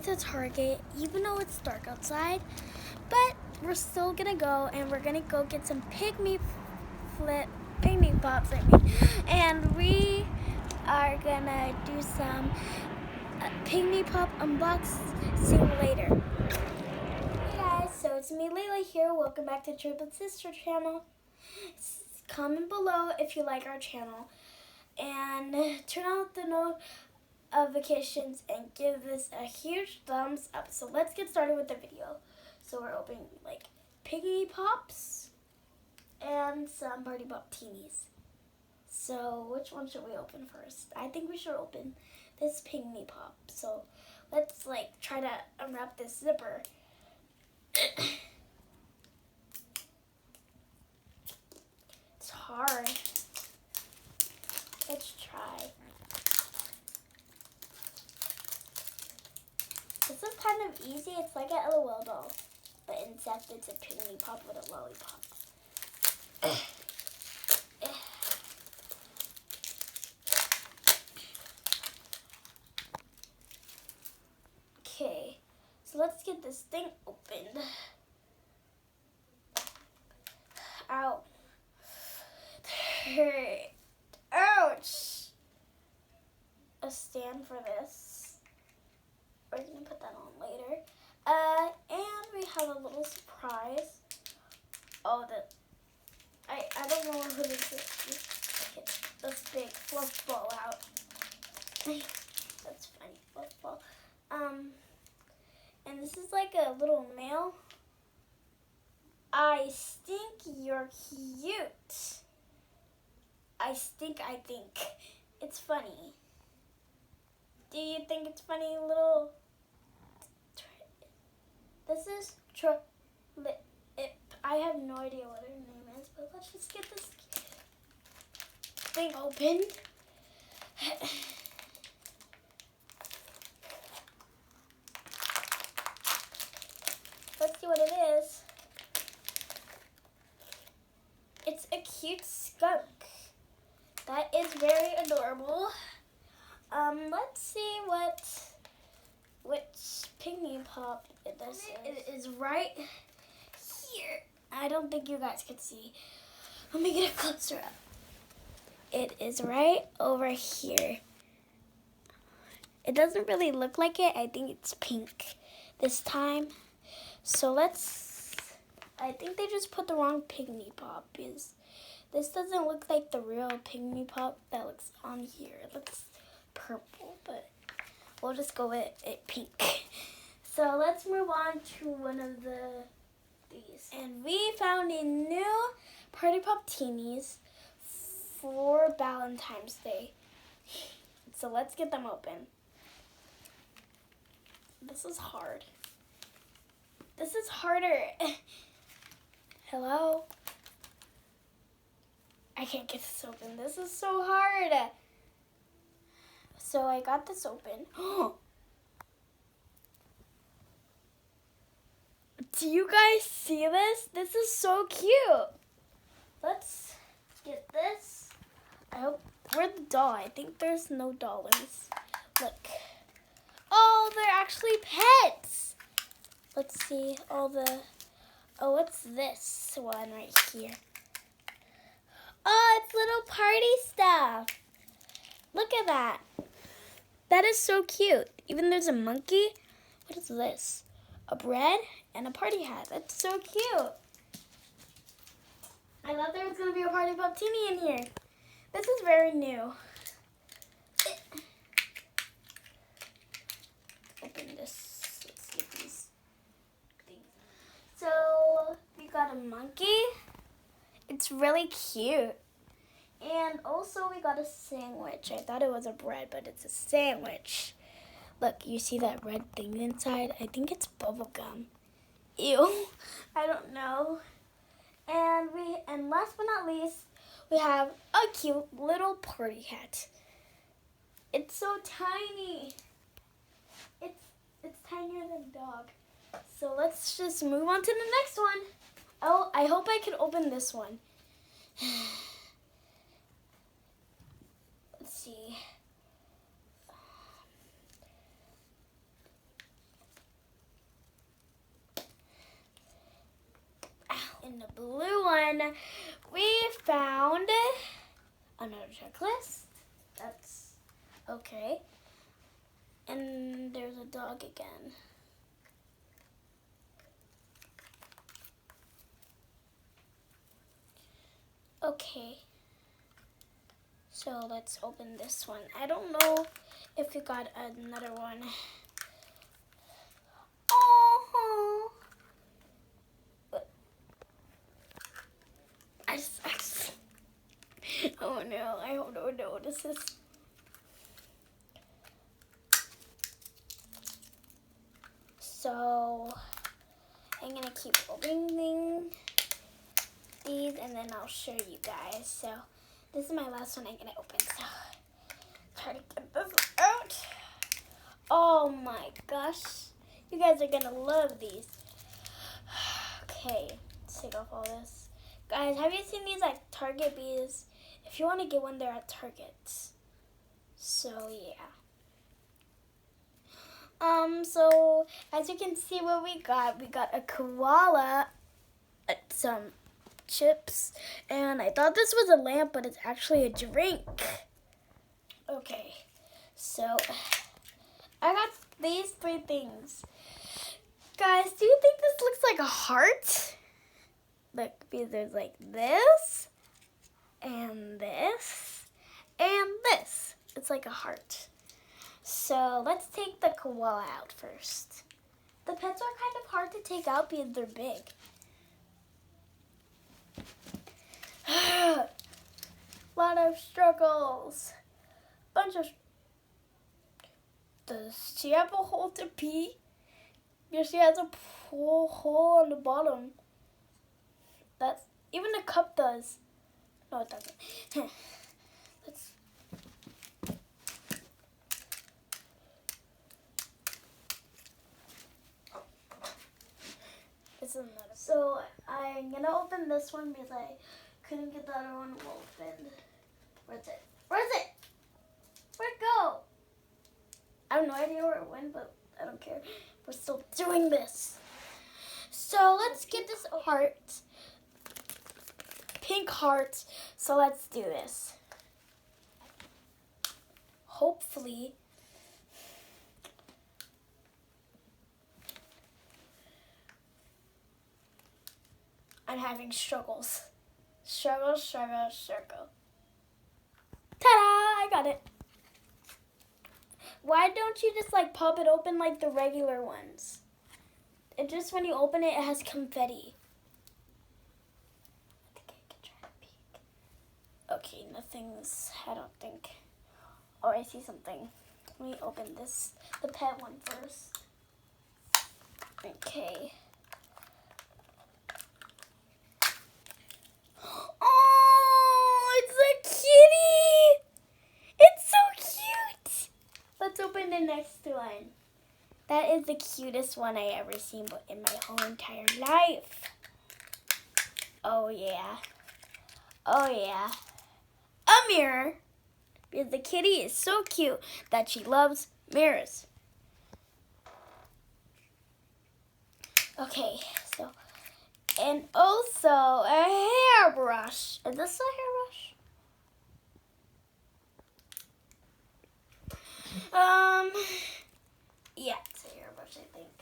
to Target, even though it's dark outside. But we're still gonna go, and we're gonna go get some pygmy pops. And we are gonna do some pygmy pop unboxing later. Hey guys, so it's me, Leylah here. Welcome back to Triple Sister channel. Comment below if you like our channel, and turn on the notifications and give this a huge thumbs up. So let's get started with the video. So we're opening like pygmy pops and some party pop teenies. So which one should we open first? I think we should open this pygmy pop. So let's like try to unwrap this zipper. It's hard. Let's try. This is kind of easy. It's like an LOL doll, but instead it's a pygmy pop with a lollipop. Okay, so let's get this thing opened. Ow. Ouch. A stand for this. We're gonna put that on later. And we have a little surprise. Oh, I don't know who this is. Get this big fluff ball out. That's funny, fluff ball. And this is like a little mail. I think you're cute. I think. It's funny. Do you think it's funny, little? This is I have no idea what her name is, but let's just get this thing open. Let's see what it is. It's a cute skunk. That is very adorable. Let's see which pygmy pop this is. It is right here. I don't think you guys can see. Let me get it closer up. It is right over here. It doesn't really look like it. I think it's pink this time. So I think they just put the wrong pygmy pop, because this doesn't look like the real pygmy pop that looks on here. It looks purple, but we'll just go with it pink. So let's move on to one of these. And we found a new Party Pop Teenies for Valentine's Day. So let's get them open. This is hard. This is harder. Hello? I can't get this open. This is so hard. So I got this open. Do you guys see this? This is so cute. Let's get this. I hope, where's the doll? I think there's no doll in this. Look. Oh, they're actually pets. Let's see all the, what's this one right here? Oh, it's little party stuff. Look at that. That is so cute. Even there's a monkey. What is this? A bread and a party hat. That's so cute. I thought there was going to be a Party Pop Teenie in here. This is very new. Open this. Let's get these things. So we got a monkey. It's really cute. And also we got a sandwich. I thought it was a bread, but it's a sandwich. Look, you see that red thing inside? I think it's bubble gum. Ew. I don't know. And last but not least, we have a cute little party hat. It's so tiny. It's tinier than a dog. So let's just move on to the next one. Oh, I hope I can open this one. Let's see. in the blue one, we found another checklist. That's okay. And there's a dog again. Okay. So let's open this one. I don't know if we got another one. Oh, oh no, I don't know what this is. So I'm gonna keep opening these and then I'll show you guys. So this is my last one I'm gonna open. So try to get this out. Oh my gosh. You guys are gonna love these. Okay, let's take off all this. Guys, have you seen these at Target bees? If you want to get one, they're at Target. So yeah. So as you can see what we got a koala, some chips, and I thought this was a lamp, but it's actually a drink. Okay, so I got these 3 things. Guys, do you think this looks like a heart? Look, because there's like this, and this, and this. It's like a heart. So let's take the koala out first. The pets are kind of hard to take out because they're big. Lot of struggles. Does she have a hole to pee? Yes, she has a hole on the bottom. Even the cup does. No, it doesn't. Let's. This is another. So I'm gonna open this one because I couldn't get the other one opened. Where's it? Where's it? Where'd it go? I have no idea where it went, but I don't care. We're still doing this. So let's get this heart. Pink heart. So let's do this. Hopefully. I'm having struggles. Struggle. Ta-da! I got it. Why don't you just like pop it open like the regular ones? It just when you open it, it has confetti. I think I can try to peek. Okay, nothing's, I don't think. Oh, I see something. Let me open this, the pet one first. Okay. Oh, it's a kitty! It's so cute! Let's open the next one. That is the cutest one I ever seen in my whole entire life. Oh yeah. Oh yeah. A mirror. Because the kitty is so cute that she loves mirrors. Okay, so, and also a hairbrush. Is this a hairbrush? Yeah, it's a hairbrush, I think.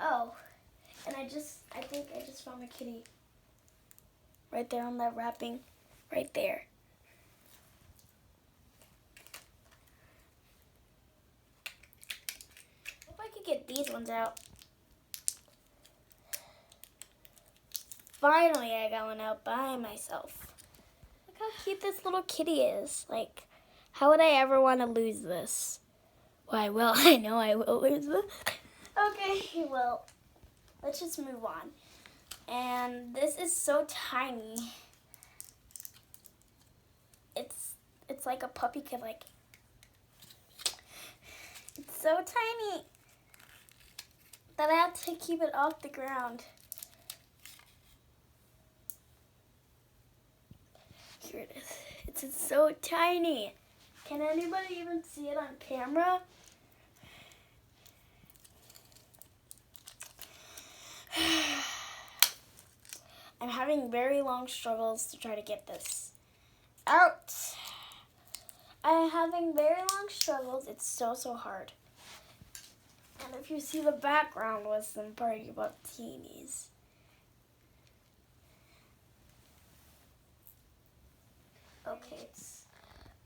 Oh, and I think I just found a kitty. Right there on that wrapping. Right there. Hope I could get these ones out. Finally, I got one out by myself. Look how cute this little kitty is. Like, how would I ever want to lose this? Why, well, I know I will lose this. Okay, well, let's just move on. And this is so tiny. It's like a puppy could like. It's so tiny that I have to keep it off the ground. Here it is. It's so tiny. Can anybody even see it on camera? I'm having very long struggles to try to get this out. I'm having very long struggles. It's so hard. And if you see the background with some Party Martinis. Okay, it's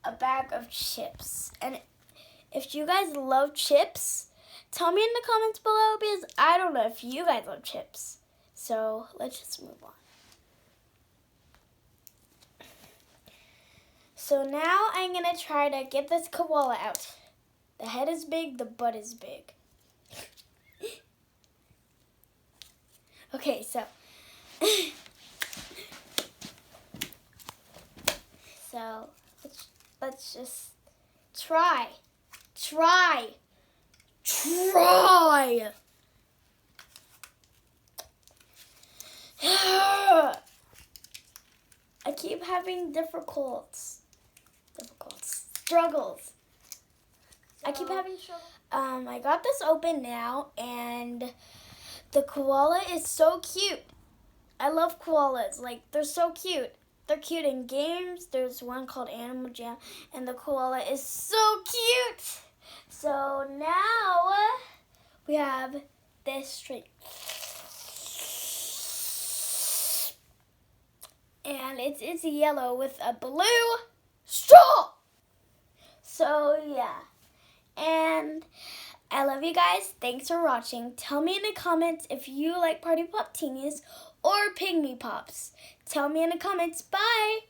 a bag of chips. And if you guys love chips, tell me in the comments below because I don't know if you guys love chips. So let's just move on. So now I'm going to try to get this koala out. The head is big, the butt is big. Okay, so let's just try. I keep having struggles. I keep having struggles. I got this open now, and the koala is so cute. I love koalas. Like, they're so cute. They're cute in games. There's one called Animal Jam, and the koala is so cute. So now we have this string. And it's yellow with a blue straw. So yeah. And I love you guys. Thanks for watching. Tell me in the comments if you like Party Pop Teenies or Pygmy Pops. Tell me in the comments. Bye.